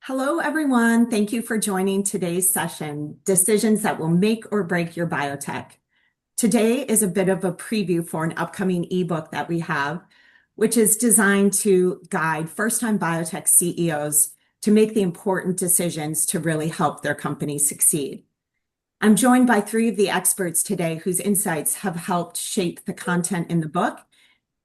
Hello, everyone. Thank you for joining today's session, Decisions That Will Make or Break Your Biotech. Today is a bit of a preview for an upcoming ebook that we have, which is designed to guide first-time biotech CEOs to make the important decisions to really help their company succeed. I'm joined by three of the experts today whose insights have helped shape the content in the book,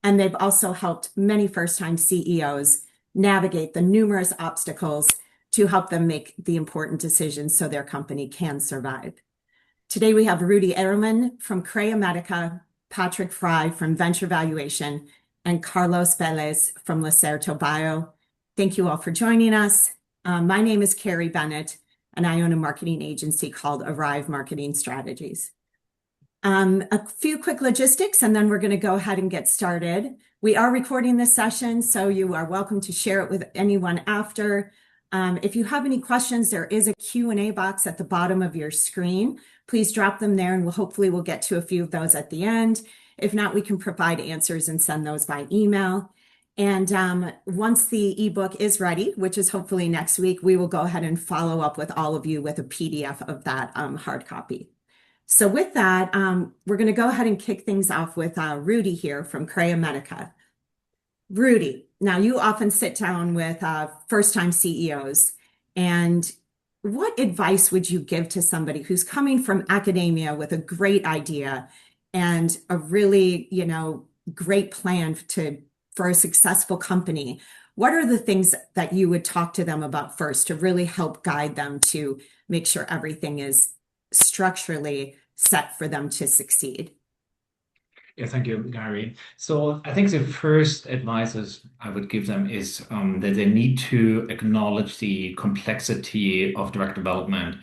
and they've also helped many first-time CEOs navigate the numerous obstacles to help them make the important decisions so their company can survive. Today we have Rudi Erlemann from Biotech, Patrick Frei from Venture Valuation, and Carlos Velez from Lacerto Bio. Thank you all for joining us. My name is Kari Bennett, and I own a marketing agency called Arrive Marketing Strategies. A few quick logistics, and then we're going to go ahead and get started. We are recording this session, so you are welcome to share it with anyone after. If you have any questions, there is a Q&A box at the bottom of your screen. Please drop them there, and we'll get to a few of those at the end. If not, we can provide answers and send those by email. And once the ebook is ready, which is hopefully next week, we will go ahead and follow up with all of you with a PDF of that hard copy. So with that, we're going to go ahead and kick things off with Rudi here from Biotech. Rudi, now you often sit down with first-time CEOs, and what advice would you give to somebody who's coming from academia with a great idea and a really, great plan for a successful company? What are the things that you would talk to them about first to really help guide them to make sure everything is structurally set for them to succeed? Yeah, thank you, Kari. So I think the first advice I would give them is that they need to acknowledge the complexity of drug development,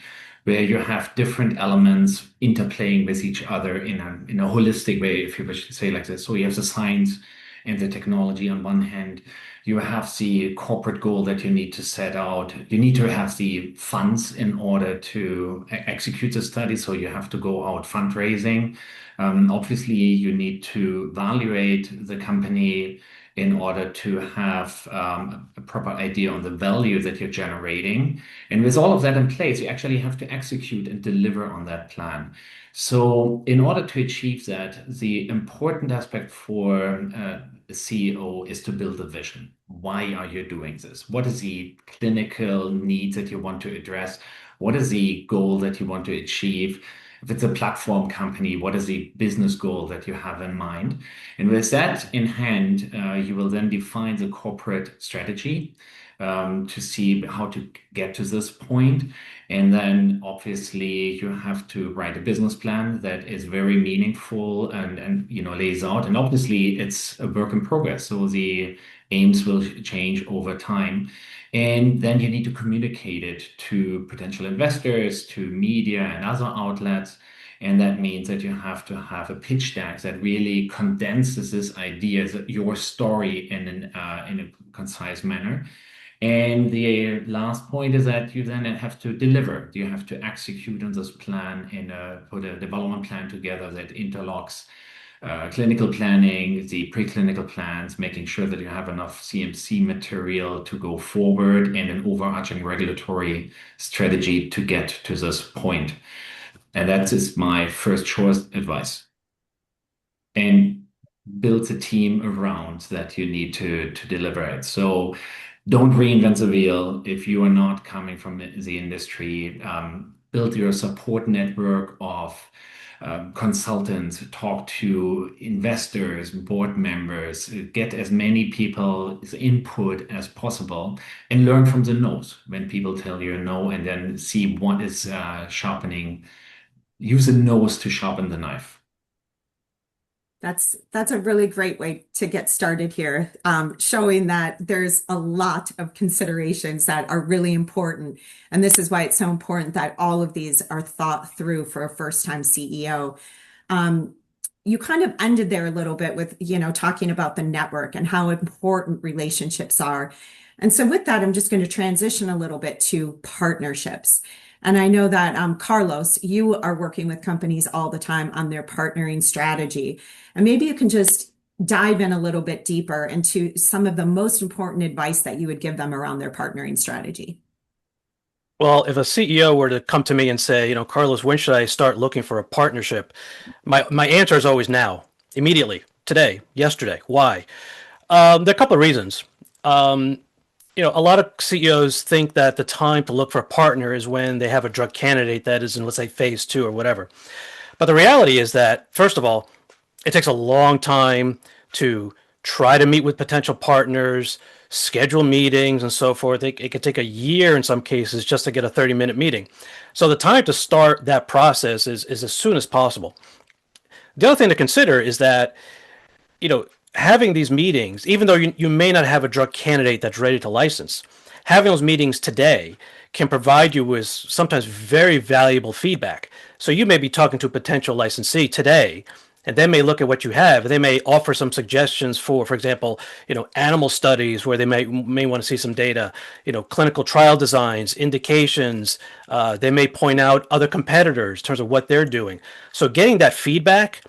where you have different elements interplaying with each other in a holistic way, if you wish to say like this. So you have the science and the technology on one hand. You have the corporate goal that you need to set out. You need to have the funds in order to execute the study. So you have to go out fundraising. Obviously, you need to evaluate the company in order to have a proper idea on the value that you're generating. And with all of that in place, you actually have to execute and deliver on that plan. So in order to achieve that, the important aspect for a CEO is to build a vision. Why are you doing this? What is the clinical needs that you want to address? What is the goal that you want to achieve? If it's a platform company, what is the business goal that you have in mind? And with that in hand, you will then define the corporate strategy to see how to get to this point. And then obviously you have to write a business plan that is very meaningful and lays out. And obviously it's a work in progress. So the aims will change over time. And then you need to communicate it to potential investors, to media and other outlets. And that means that you have to have a pitch deck that really condenses this idea, your story in a concise manner. And the last point is that you then have to deliver. You have to execute on this plan and put a development plan together that interlocks clinical planning, the preclinical plans, making sure that you have enough CMC material to go forward, and an overarching regulatory strategy to get to this point. And that is my first choice advice. And build a team around that you need to deliver it. So don't reinvent the wheel if you are not coming from the industry. Build your support network of consultants, talk to investors, board members, get as many people's input as possible, and learn from the no's when people tell you no, and then see what is sharpening. Use the nose to sharpen the knife. That's a really great way to get started here, showing that there's a lot of considerations that are really important. And this is why it's so important that all of these are thought through for a first-time CEO. You kind of ended there a little bit with, talking about the network and how important relationships are. And so with that, I'm just going to transition a little bit to partnerships. And I know that, Carlos, you are working with companies all the time on their partnering strategy. And maybe you can just dive in a little bit deeper into some of the most important advice that you would give them around their partnering strategy. Well, if a CEO were to come to me and say, Carlos, when should I start looking for a partnership? My answer is always now, immediately, today, yesterday. Why? There are a couple of reasons. A lot of CEOs think that the time to look for a partner is when they have a drug candidate that is in, let's say, phase 2 or whatever. But the reality is that, first of all, it takes a long time to try to meet with potential partners, schedule meetings, and so forth. It could take a year in some cases just to get a 30-minute meeting. So the time to start that process is as soon as possible. The other thing to consider is that, having these meetings, even though you may not have a drug candidate that's ready to license, having those meetings today can provide you with sometimes very valuable feedback. So you may be talking to a potential licensee today, and they may look at what you have. They may offer some suggestions for example, animal studies where they may want to see some data, clinical trial designs, indications. They may point out other competitors in terms of what they're doing. So getting that feedback,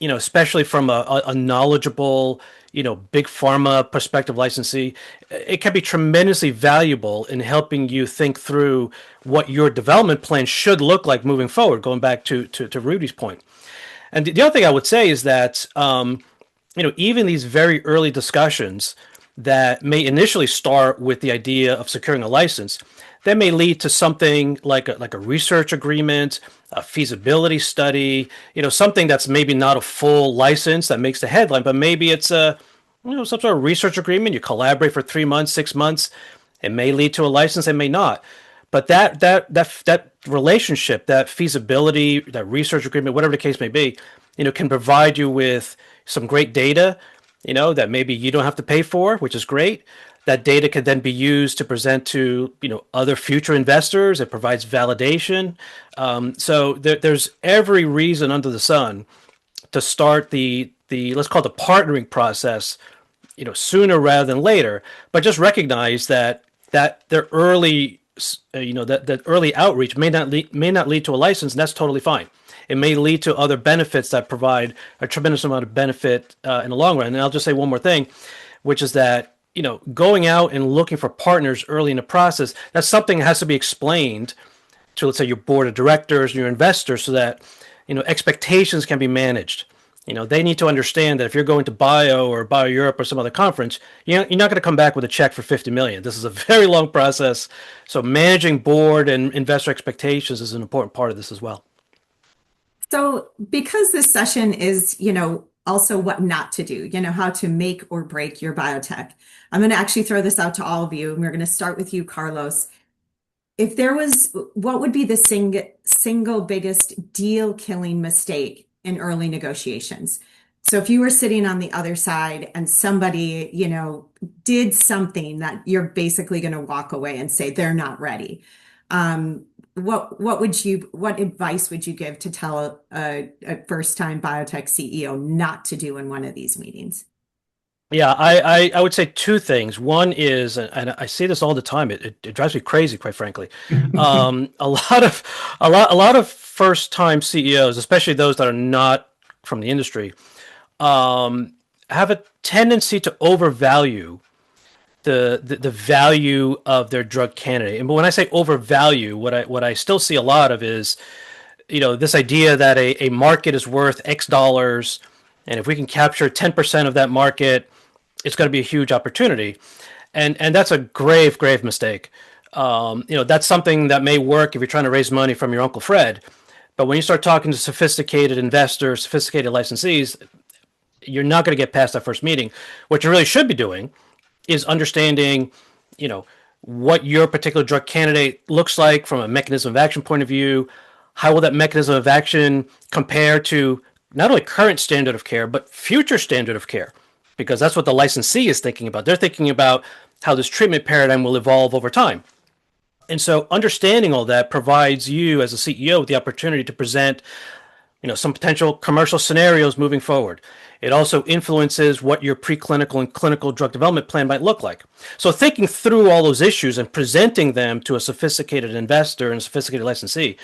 especially from a knowledgeable, big pharma prospective licensee, it can be tremendously valuable in helping you think through what your development plan should look like moving forward, going back to Rudi's point. And the other thing I would say is that, even these very early discussions that may initially start with the idea of securing a license, that may lead to something like a research agreement, a feasibility study, something that's maybe not a full license that makes the headline, but maybe it's some sort of research agreement. You collaborate for 3 months, 6 months. It may lead to a license, it may not. But that relationship, that feasibility, that research agreement, whatever the case may be, can provide you with some great data, that maybe you don't have to pay for, which is great. That data can then be used to present to other future investors. It provides validation. So there's every reason under the sun to start the let's call it the partnering process, sooner rather than later. But just recognize that their early that early outreach may not lead to a license, and that's totally fine. It may lead to other benefits that provide a tremendous amount of benefit in the long run. And I'll just say one more thing, which is that going out and looking for partners early in the process, that's something that has to be explained to, let's say, your board of directors and your investors, so that expectations can be managed. They need to understand that if you're going to Bio or Bio Europe or some other conference, you're not going to come back with a check for 50 million. This is a very long process. So managing board and investor expectations is an important part of this as well. So because this session is, also what not to do, how to make or break your biotech, I'm going to actually throw this out to all of you, and we're going to start with you, Carlos. If there was, what would be the single biggest deal-killing mistake in early negotiations? So if you were sitting on the other side and somebody, did something that you're basically going to walk away and say they're not ready, what advice would you give to tell a first-time biotech CEO not to do in one of these meetings? Yeah, I would say two things. One is, and I say this all the time, it drives me crazy, quite frankly. A lot of first-time CEOs, especially those that are not from the industry, have a tendency to overvalue the value of their drug candidate. And when I say overvalue, what I still see a lot of is, this idea that a market is worth X dollars, and if we can capture 10% of that market, it's going to be a huge opportunity. And that's a grave mistake. That's something that may work if you're trying to raise money from your Uncle Fred. But when you start talking to sophisticated investors, sophisticated licensees, you're not going to get past that first meeting. What you really should be doing is understanding, what your particular drug candidate looks like from a mechanism of action point of view. How will that mechanism of action compare to not only current standard of care, but future standard of care? Because that's what the licensee is thinking about. They're thinking about how this treatment paradigm will evolve over time. And so understanding all that provides you as a CEO with the opportunity to present, some potential commercial scenarios moving forward. It also influences what your preclinical and clinical drug development plan might look like. So thinking through all those issues and presenting them to a sophisticated investor and a sophisticated licensee,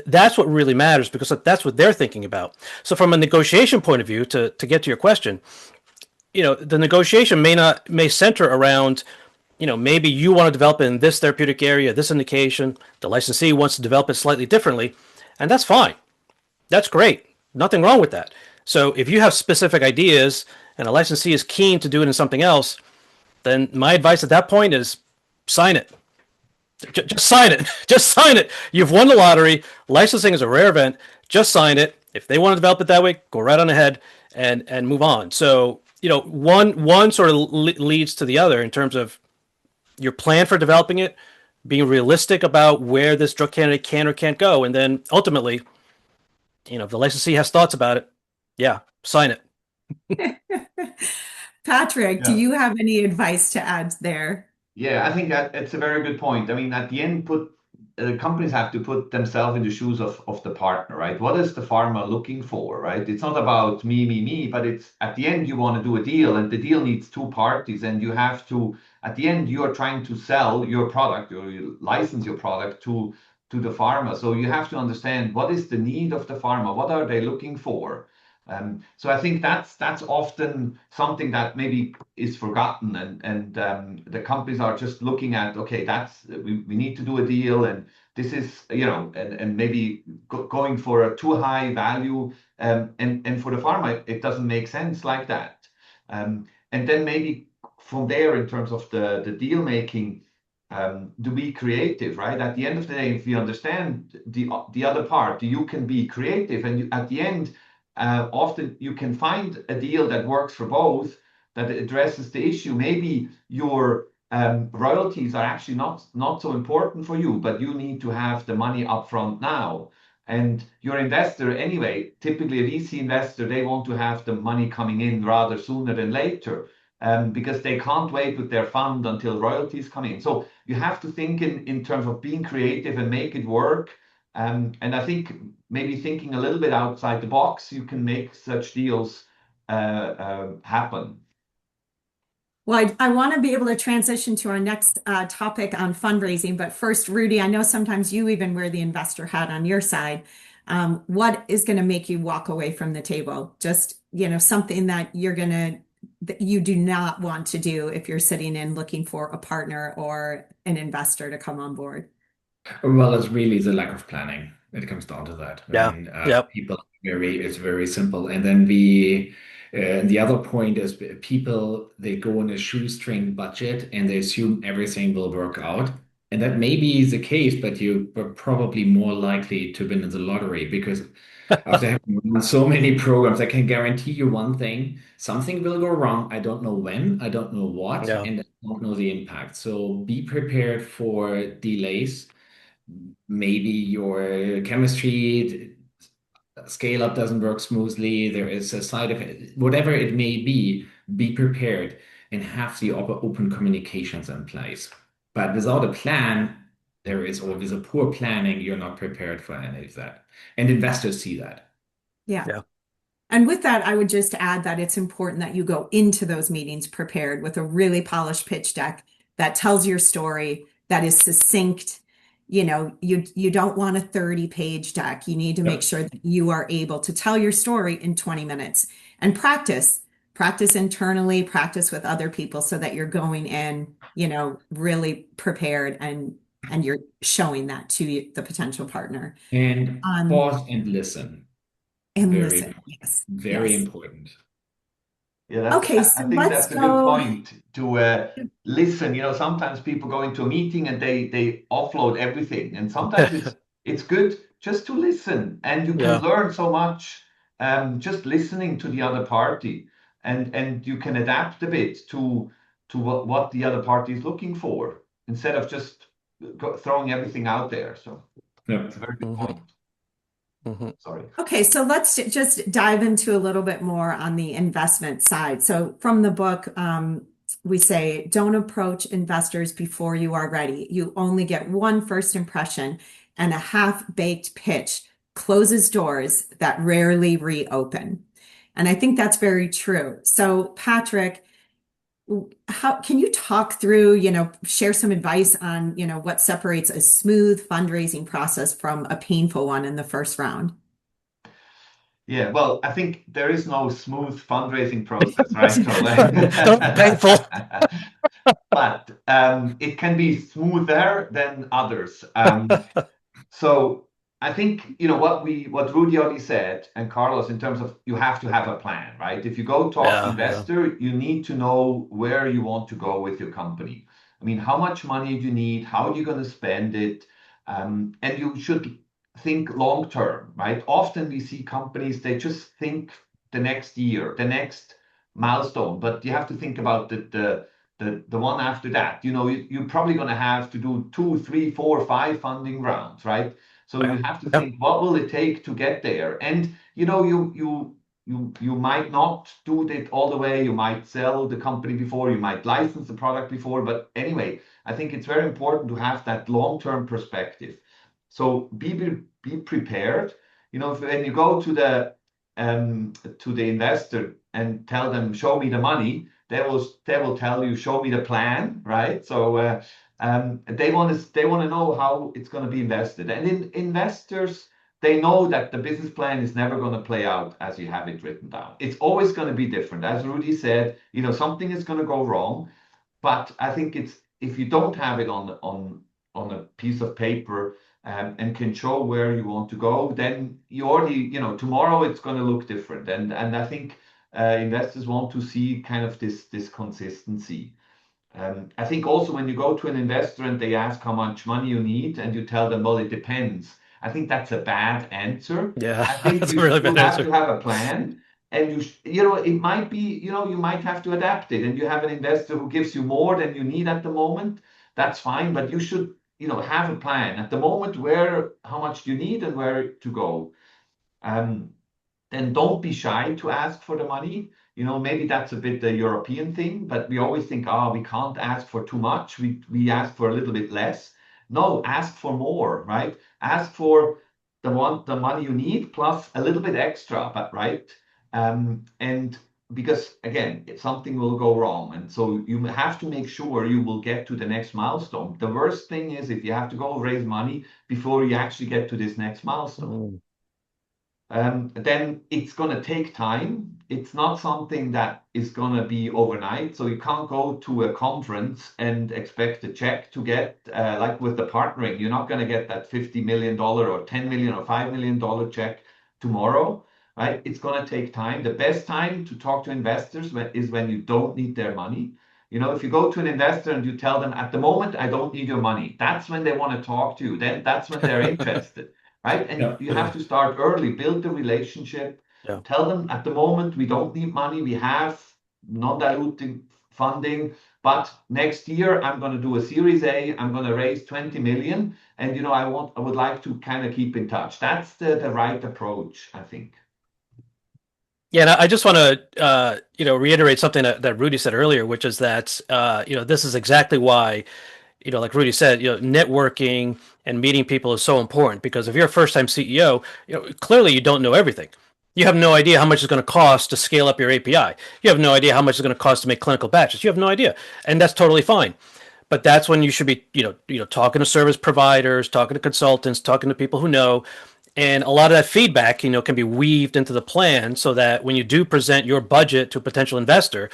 that's what really matters, because that's what they're thinking about. So from a negotiation point of view, to get to your question, the negotiation may center around maybe you want to develop it in this therapeutic area, this indication. The licensee wants to develop it slightly differently, and that's fine. That's great. Nothing wrong with that. So if you have specific ideas and a licensee is keen to do it in something else, then my advice at that point is sign it. Just sign it. Just sign it. You've won the lottery. Licensing is a rare event. Just sign it. If they want to develop it that way, go right on ahead and move on. So, one sort of leads to the other in terms of your plan for developing it, being realistic about where this drug candidate can or can't go, and then ultimately, if the licensee has thoughts about it, yeah, sign it. Patrick, do Yeah. you have any advice to add there? Yeah, I think that it's a very good point. I mean, at the end, companies have to put themselves in the shoes of the partner, right? What is the pharma looking for, right? It's not about me, but it's at the end you want to do a deal, and the deal needs two parties, and you have to, at the end, you are trying to sell your product or you license your product to the pharma. So you have to understand what is the need of the pharma, what are they looking for. So I think that's often something that maybe is forgotten, and the companies are just looking at, okay, we need to do a deal, and this is and maybe going for a too high value, and for the pharma it doesn't make sense like that, and then maybe from there in terms of the deal making. To be creative, right? At the end of the day, if you understand the other part, you can be creative, and at the end, often you can find a deal that works for both, that addresses the issue. Maybe your royalties are actually not so important for you, but you need to have the money upfront now. And your investor, anyway, typically a VC investor, they want to have the money coming in rather sooner than later, because they can't wait with their fund until royalties come in. So you have to think in terms of being creative and make it work. And I think maybe thinking a little bit outside the box, you can make such deals happen. Well, I want to be able to transition to our next topic on fundraising. But first, Rudi, I know sometimes you even wear the investor hat on your side. What is going to make you walk away from the table? Just, something that that you do not want to do if you're sitting in looking for a partner or an investor to come on board. Well, it's really the lack of planning. It comes down to that. Yeah. Yep. People it's very simple. And then the other point is people, they go on a shoestring budget and they assume everything will work out. And that may be the case, but you are probably more likely to win in the lottery because after having run so many programs, I can guarantee you one thing, something will go wrong. I don't know when, I don't know what, Yeah. and I don't know the impact. So be prepared for delays. Maybe your chemistry scale up doesn't work smoothly. There is a side effect, whatever it may be prepared and have the open communications in place. But without a plan, there is always a poor planning. You're not prepared for any of that. And investors see that. Yeah. Yeah. And with that, I would just add that it's important that you go into those meetings prepared with a really polished pitch deck that tells your story, that is succinct. You don't want a 30-page deck. You need to make sure that you are able to tell your story in 20 minutes and practice internally, practice with other people so that you're going in, really prepared and you're showing that to the potential partner. And pause and listen. And Very listen. important. Yes. Very Yes. important. Yeah, Okay, I so think let's that's a good go. point to listen. Sometimes people go into a meeting and they offload everything, and sometimes it's good just to listen, and you can Yeah. learn so much just listening to the other party, and you can adapt a bit to what the other party is looking for instead of just throwing everything out there. So Yep. it's a very good Mhm. point. Mhm. Sorry. Okay, so let's just dive into a little bit more on the investment side. So from the book, we say, don't approach investors before you are ready. You only get one first impression, and a half-baked pitch closes doors that rarely reopen. And I think that's very true. So Patrick, how can you talk through, share some advice on, what separates a smooth fundraising process from a painful one in the first round? Yeah, well, I think there is no smooth fundraising process, right? So, Painful. but it can be smoother than others. So I think what Rudi already said and Carlos in terms of you have to have a plan, right? If you go talk to Yeah. investor, you need to know where you want to go with your company. I mean, how much money do you need? How are you going to spend it? And you should think long term, right? Often we see companies, they just think the next year, the next milestone, but you have to think about the one after that. You're probably going to have to do 2, 3, 4, 5 funding rounds, right? So Yeah. you have to Yeah. think, what will it take to get there? And you might not do it all the way. You might sell the company before, you might license the product before. But anyway, I think it's very important to have that long-term perspective. So be prepared. When you go to the investor and tell them, show me the money, they will tell you, show me the plan, right? So they want to know how it's going to be invested. And investors, they know that the business plan is never going to play out as you have it written down. It's always going to be different. As Rudi said, something is going to go wrong. But I think it's if you don't have it on a piece of paper, and can show where you want to go, then you already, tomorrow it's going to look different. And I think investors want to see kind of this consistency. I think also when you go to an investor and they ask how much money you need and you tell them, well, it depends. I think that's a bad answer. Yeah. I think That's you a really you bad have answer. to have a plan, and it might be, you might have to adapt it, and you have an investor who gives you more than you need at the moment. That's fine, but you should, have a plan at the moment where how much you need and where to go. Um, then don't be shy to ask for the money. Maybe that's a bit the European thing, but we always think, oh, we can't ask for too much. We ask for a little bit less. No, ask for more, right? Ask for the money you need plus a little bit extra, but right? And because again, something will go wrong, and so you have to make sure you will get to the next milestone. The worst thing is if you have to go raise money before you actually get to this next milestone. Mm. Then it's going to take time. It's not something that is going to be overnight. So you can't go to a conference and expect a check to get, like with the partnering, you're not going to get that $50 million or 10 million or $5 million check tomorrow, right? It's going to take time. The best time to talk to investors is when you don't need their money. If you go to an investor and you tell them, at the moment, I don't need your money, that's when they want to talk to you. Then that's when they're interested, right? And Yeah. you have to start early, build the relationship, Yeah. tell them at the moment we don't need money, we have non-diluting funding, but next year I'm going to do a Series A, I'm going to raise 20 million, and I would like to kind of keep in touch. That's the right approach, I think. Yeah, and I just want to, reiterate something that Rudi said earlier, which is that, this is exactly why, like Rudi said, networking and meeting people is so important because if you're a first-time CEO, clearly you don't know everything. You have no idea how much it's going to cost to scale up your API. You have no idea how much it's going to cost to make clinical batches. You have no idea, and that's totally fine. But that's when you should be, talking to service providers, talking to consultants, talking to people who know, and a lot of that feedback, can be weaved into the plan so that when you do present your budget to a potential investor,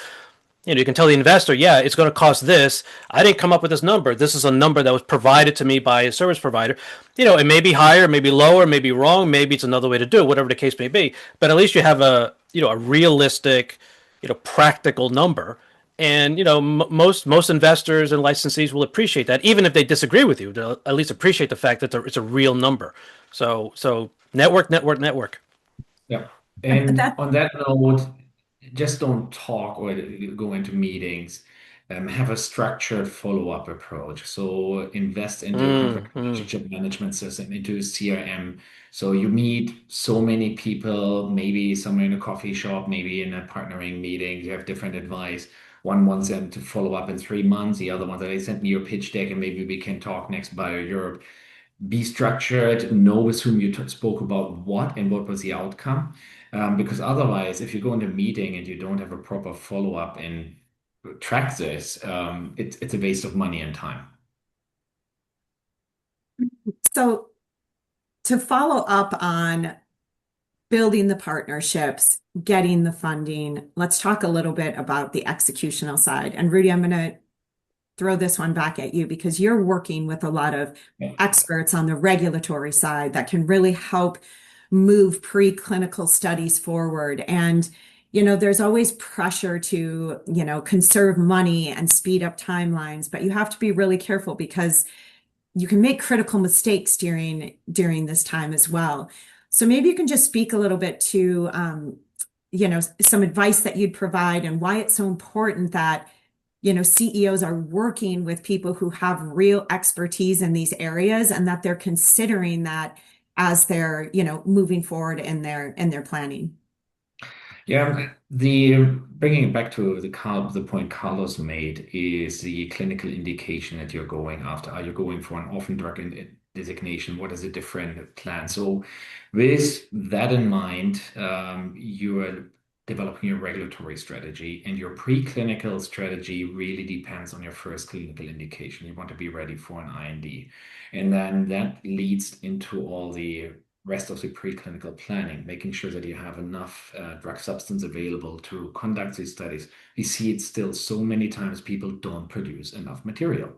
you can tell the investor, yeah, it's going to cost this. I didn't come up with this number. This is a number that was provided to me by a service provider. It may be higher, maybe lower, maybe wrong, maybe it's another way to do it, whatever the case may be. But at least you have a realistic, practical number. And most investors and licensees will appreciate that, even if they disagree with you. They'll at least appreciate the fact that it's a real number. So network, network, network. Yeah. And That on that note, just don't talk or go into meetings. Have a structured follow-up approach. So invest into a contract Mm. relationship management system, into a CRM. So you meet so many people, maybe somewhere in a coffee shop, maybe in a partnering meeting, you have different advice. One wants them to follow up in 3 months. The other one that they sent me your pitch deck and maybe we can talk next Bio Europe. Be structured, know with whom you spoke about what and what was the outcome. Because otherwise, if you go into a meeting and you don't have a proper follow-up and track this, it's a waste of money and time. so to follow up on building the partnerships, getting the funding, let's talk a little bit about the executional side. And Rudi, I'm going to throw this one back at you because you're working with a lot of Yeah. experts on the regulatory side that can really help move preclinical studies forward. And, there's always pressure to, conserve money and speed up timelines, but you have to be really careful because you can make critical mistakes during this time as well. So maybe you can just speak a little bit to, some advice that you'd provide and why it's so important that, CEOs are working with people who have real expertise in these areas and that they're considering that as they're, moving forward in their planning. Yeah, the bringing it back to the point Carlos made is the clinical indication that you're going after. Are you going for an orphan drug designation? What is a different plan? So, with that in mind, you are developing your regulatory strategy, and your preclinical strategy really depends on your first clinical indication. You want to be ready for an IND, and then that leads into all the rest of the preclinical planning, making sure that you have enough drug substance available to conduct these studies. We see it still so many times people don't produce enough material.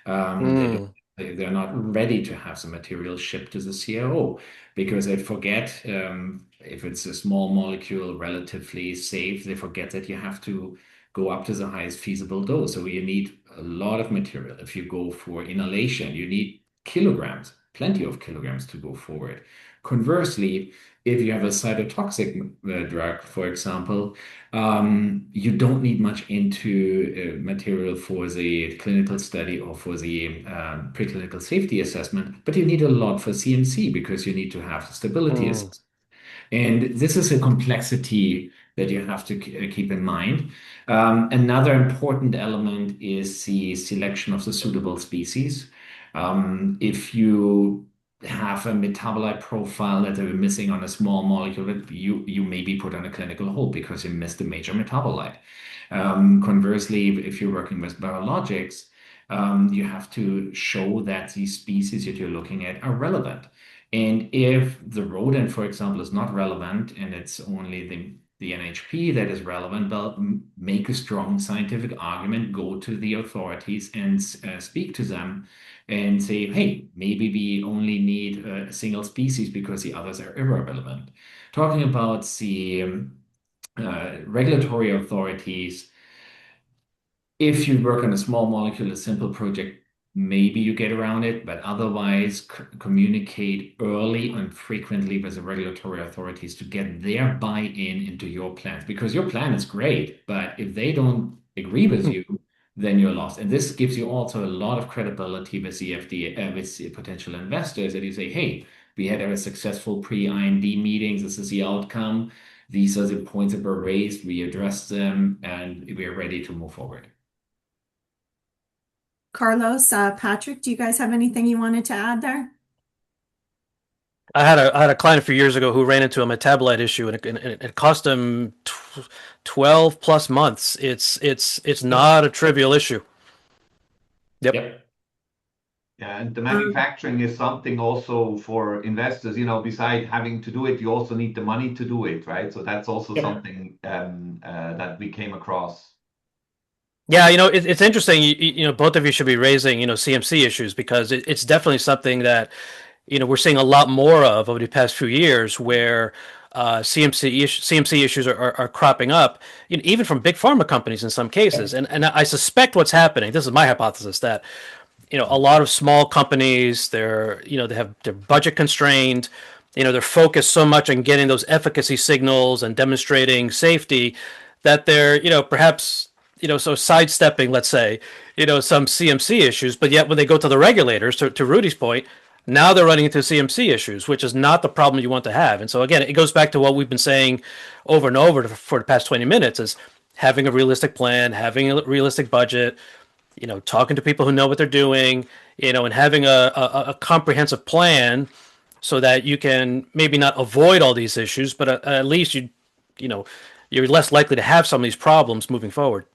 They're not ready to have the material shipped to the CRO because they forget if it's a small molecule, relatively safe, they forget that you have to go up to the highest feasible dose. So you need a lot of material. If you go for inhalation, you need kilograms, plenty of kilograms to go forward. Conversely, if you have a cytotoxic drug, for example, you don't need much into material for the clinical study or for the preclinical safety assessment, but you need a lot for CMC because you need to have stability assessment. And this is a complexity that you have to keep in mind. Another important element is the selection of the suitable species. If you have a metabolite profile that are missing on a small molecule, you may be put on a clinical hold because you missed a major metabolite. Conversely, if you're working with biologics, you have to show that these species that you're looking at are relevant. And if the rodent, for example, is not relevant and it's only the NHP that is relevant, well, make a strong scientific argument, go to the authorities and speak to them and say, hey, maybe we only need a single species because the others are irrelevant. Talking about the regulatory authorities, if you work on a small molecule, a simple project, maybe you get around it, but otherwise communicate early and frequently with the regulatory authorities to get their buy-in into your plans because your plan is great, but if they don't agree with you, then you're lost. And this gives you also a lot of credibility with the FDA, with the potential investors that you say, hey, we had a successful pre-IND meetings. This is the outcome. These are the points that were raised. We addressed them and we are ready to move forward. Carlos, Patrick, do you guys have anything you wanted to add there? I had a client a few years ago who ran into a metabolite issue, and it cost him 12 plus months. It's not a trivial issue. Yep. Yep. Yeah, and the manufacturing is something also for investors, besides having to do it, you also need the money to do it, right? So that's also something that we came across. Yeah, it's interesting. Both of you should be raising, CMC issues because it's definitely something that, we're seeing a lot more of over the past few years where CMC issues are cropping up, even from big pharma companies in some cases. And I suspect what's happening, this is my hypothesis, that, a lot of small companies, they're budget constrained, they're focused so much on getting those efficacy signals and demonstrating safety that they're, perhaps so sidestepping, let's say, some CMC issues, but yet when they go to the regulators, to Rudi's point, now they're running into CMC issues, which is not the problem you want to have. And so again, it goes back to what we've been saying over and over for the past 20 minutes is having a realistic plan, having a realistic budget, talking to people who know what they're doing, and having a comprehensive plan so that you can maybe not avoid all these issues, but at least you're less likely to have some of these problems moving forward.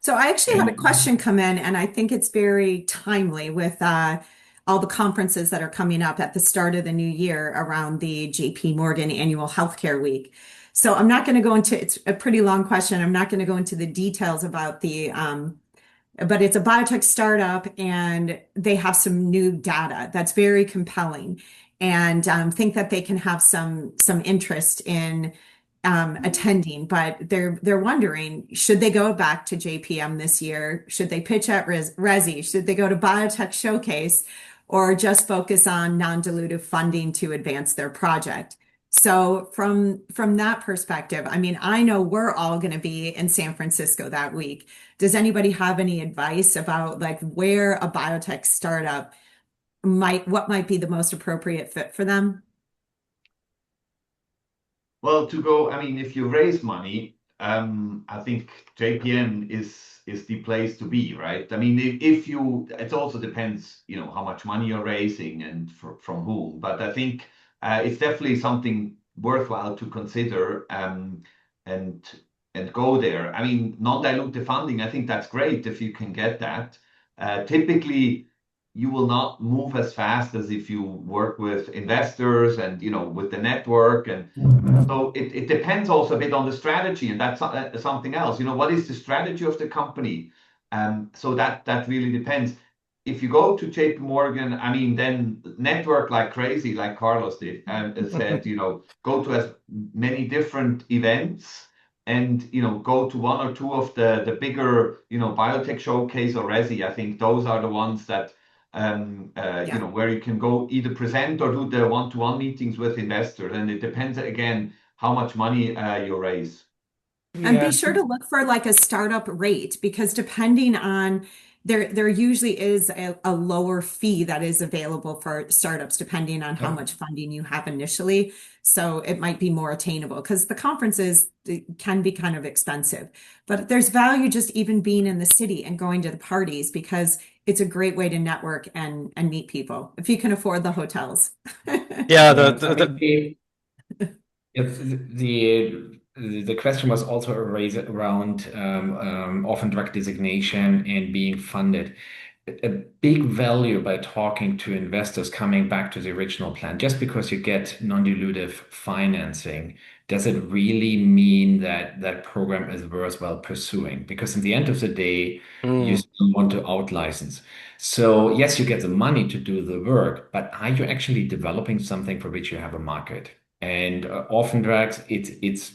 So I actually had a question come in, and I think it's very timely with all the conferences that are coming up at the start of the new year around the JP Morgan Annual Healthcare Week. So I'm not going to go into, it's a pretty long question. I'm not going to go into the details about the but it's a biotech startup and they have some new data that's very compelling, and think that they can have some interest in attending, but they're wondering, should they go back to JPM this year? Should they pitch at Resi? Should they go to Biotech Showcase, or just focus on non-dilutive funding to advance their project? So from that perspective, I mean, I know we're all going to be in San Francisco that week. Does anybody have any advice about like where a biotech startup what might be the most appropriate fit for them? Well, to go, I mean, if you raise money, I think JPM is the place to be, right? I mean, if you, it also depends, you know, how much money you're raising and from whom. But I think it's definitely something worthwhile to consider, and go there. I mean, non-dilutive funding, I think that's great if you can get that. Typically, you will not move as fast as if you work with investors and, you know, with the network. And so it depends also a bit on the strategy, and that's something else. You know, what is the strategy of the company? So that really depends. If you go to JP Morgan, I mean, then network like crazy, like Carlos did, and said, you know, go to as many different events, and, you know, go to one or two of the bigger, you know, Biotech Showcase or Resi. I think those are the ones that you know, where you can go either present or do the one-to-one meetings with investors, and it depends again how much money you raise. And be sure to look for like a startup rate, because depending on there usually is a lower fee that is available for startups depending on how much funding you have initially. So it might be more attainable, because the conferences can be kind of expensive, but there's value just even being in the city and going to the parties, because it's a great way to network and meet people if you can afford the hotels. Yeah, the question was also raised around orphan drug designation and being funded. A big value by talking to investors, coming back to the original plan. Just because you get non-dilutive financing, does it really mean that that program is worthwhile pursuing? Because in the end of the day, you still want to out-license. So yes, you get the money to do the work, but are you actually developing something for which you have a market? And orphan drugs, it's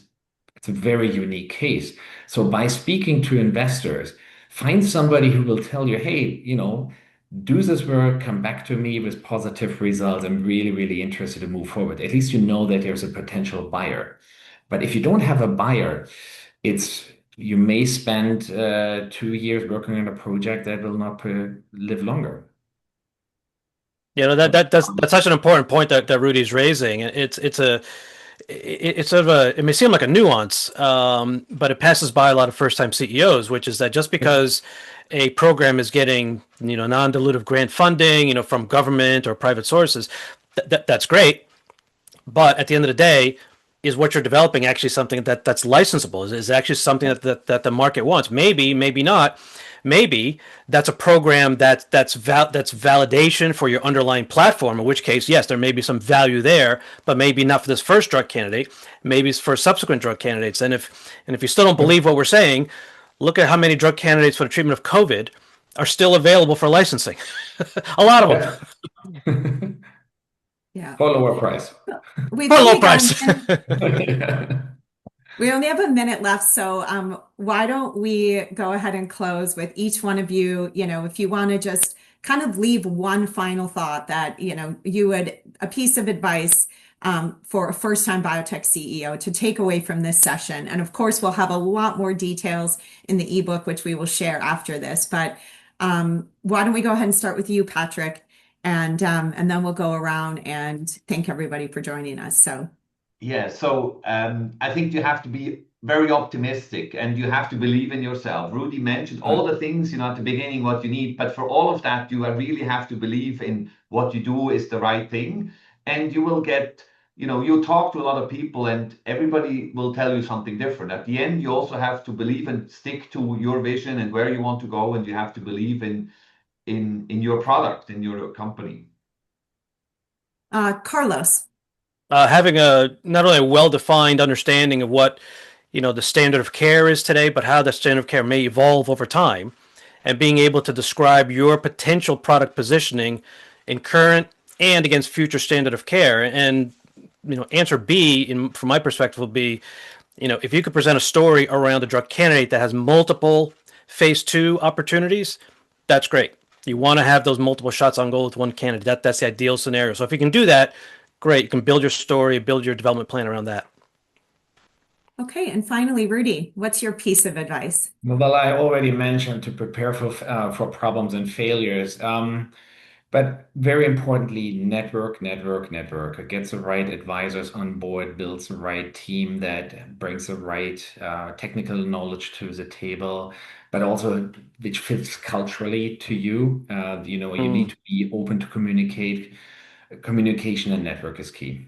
a very unique case. So by speaking to investors, find somebody who will tell you, hey, you know, do this work, come back to me with positive results. I'm really, really interested to move forward. At least you know that there's a potential buyer. But if you don't have a buyer, you may spend 2 years working on a project that will not live longer. You know, that's such an important point that Rudi's raising. It's sort of it may seem like a nuance, but it passes by a lot of first-time CEOs, which is that just because a program is getting, you know, non-dilutive grant funding, you know, from government or private sources, that's great. But at the end of the day, is what you're developing actually something that's licensable? Is actually something that the market wants? Maybe, maybe not. Maybe that's a program that's validation for your underlying platform, in which case, yes, there may be some value there, but maybe not for this first drug candidate. Maybe it's for subsequent drug candidates. And if you still don't believe what we're saying, look at how many drug candidates for the treatment of COVID are still available for licensing. A lot of them. Yeah. For lower price. We've For a low only got price. We only have a minute left, so why don't we go ahead and close with each one of you, you know, if you want to just kind of leave one final thought that, you know, a piece of advice for a first-time biotech CEO to take away from this session. And of course, we'll have a lot more details in the ebook, which we will share after this. But why don't we go ahead and start with you, Patrick, and then we'll go around and thank everybody for joining us. So. Yeah, so I think you have to be very optimistic and you have to believe in yourself. Rudi mentioned all the things, you know, at the beginning, what you need, but for all of that, you really have to believe in what you do is the right thing. And you will get, you know, you talk to a lot of people and everybody will tell you something different. At the end, you also have to believe and stick to your vision and where you want to go, and you have to believe in your product, in your company. Carlos. Having not only a well-defined understanding of what, you know, the standard of care is today, but how the standard of care may evolve over time, and being able to describe your potential product positioning in current and against future standard of care. And answer B, from my perspective, will be, if you could present a story around a drug candidate that has multiple phase 2 opportunities, that's great. You want to have those multiple shots on goal with one candidate. That's the ideal scenario. So if you can do that, great. You can build your story, build your development plan around that. Okay, and finally, Rudi, what's your piece of advice? Well, I already mentioned to prepare for problems and failures. But very importantly, network. Gets the right advisors on board, builds the right team that brings the right technical knowledge to the table, but also which fits culturally to you. You need to be open to communicate. Communication and network is key.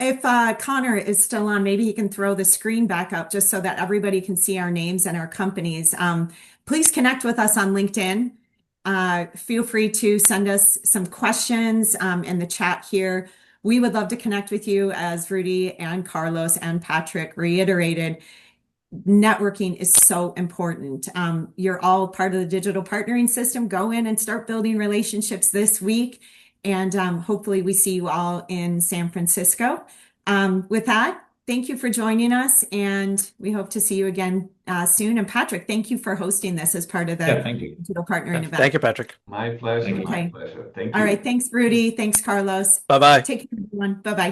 If Connor is still on, maybe he can throw the screen back up just so that everybody can see our names and our companies. Please connect with us on LinkedIn. Feel free to send us some questions in the chat here. We would love to connect with you, as Rudi and Carlos and Patrick reiterated. Networking is so important. You're all part of the digital partnering system. Go in and start building relationships this week. And hopefully we see you all in San Francisco. With that, thank you for joining us, and we hope to see you again soon. And Patrick, thank you for hosting this as part of the Thank you. digital partnering event. Thank you, Patrick. My pleasure. Thank you. My pleasure. Thank All you. right. Thanks, Rudi. Thanks, Carlos. Bye-bye. Take care, everyone. Bye-bye.